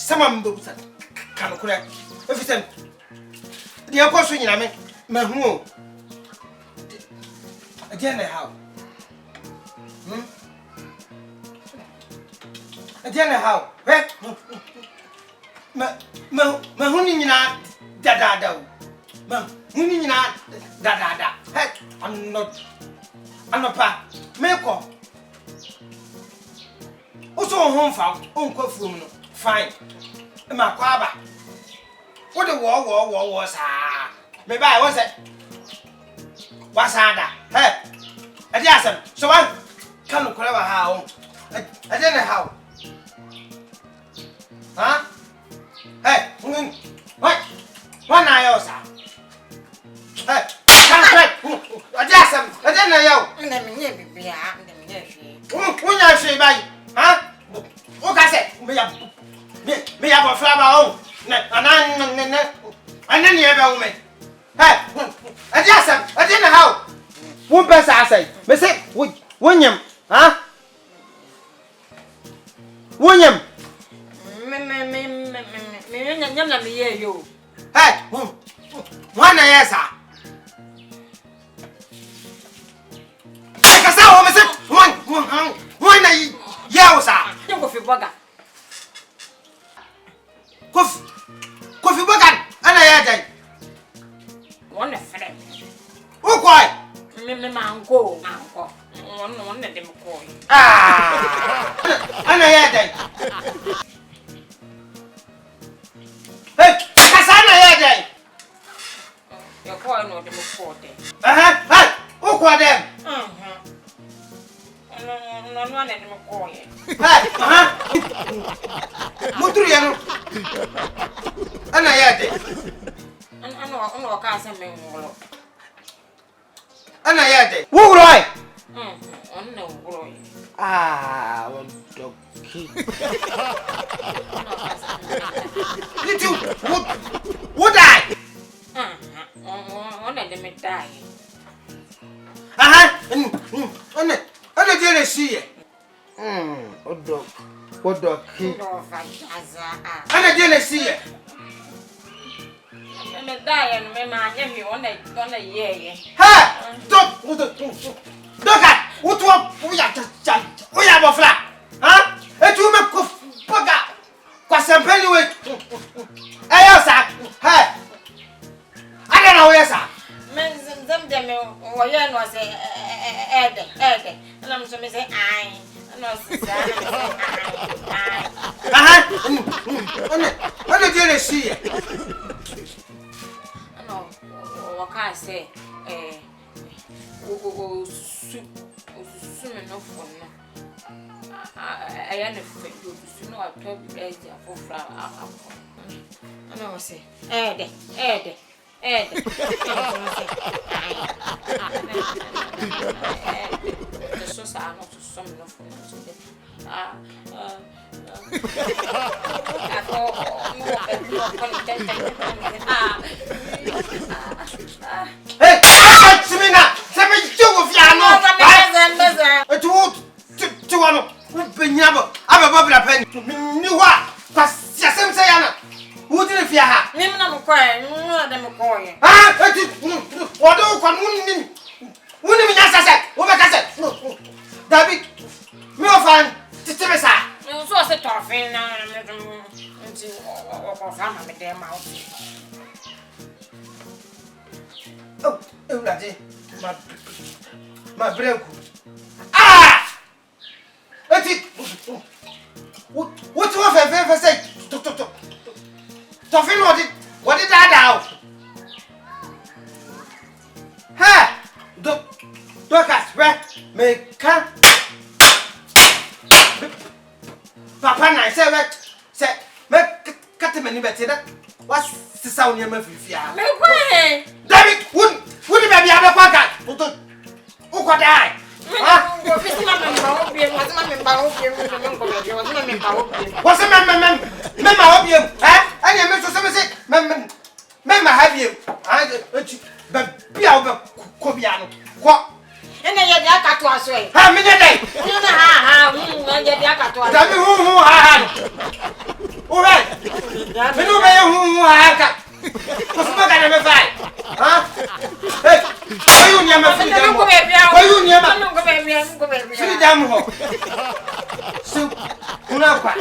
sama mbo sa kan kura efisem de akoso nyina me mahu o again how again how ma huni nyina da ma huni nyina da I'm not pa me ko oso hon fa on kwa fuom no fine ma kwa ba wo de wo sa me ba wo se wasada ade asem so wan kan ko ba ha o ade na how ha what na yo sa kan ade asem ade na yo na me nye bibia na me nye hwe unya hwe bai ha o ka se me ya bo flaba o na anan ye ba wo me ade asem ade na how won pesa asai me se wonyam ha wonyam me nyam na me ye yo wana yesa kasa wo me se wana ya usa ngo fi boga kofi boga ana ya dai wona fere o kwai me manko wona de mko ana ya dai kasa ana ya dai yo ko no de mko de o kwa dem no de mko ye muturu ya no ana ya dai ano ka se me ngolo ana ya dai wo roi on no roi what the key little what I on de me die on de see what the key no fa jaza ana de see me die and me ma nya mi on ye doka uya bofla etu me ko poga kwa sempeni we sa ada na we sa men zam de me wo ye no se ede na me so me say ai no se sa ana de see no wo ka say me no for no I am a friend you know I told you for flower I know say ede the so are not some no for hey Simina sebe jogo fiano tu wano benyabo ababa bla pen ni wa kwasia sem se yana wudi ne fia ha ni na mkoe ni na de mkoe eti wodo kwa wuni mi nyasa se wo be kase David mi ofan titime sa mi so se tofin na nti o fama me de ma o ewlade ma breku eti what wa fe say tofin what did that out Dokas me can papa na say me cut me ni betida what sound you me fifia me kwe David would be able to pack who could die what's a member of you I am so some member have you but be over Cobiano what ene ye dia ka to aso e ha me dey ene ha ye dia ka to aso da me hu ha o right Me no be hu aka. Ko so ka na me fai. Ha? Hey. Ko yu nya ma fi dam. Ko yu nya ma. Ko be Fi dam ho. Su. Una kwa.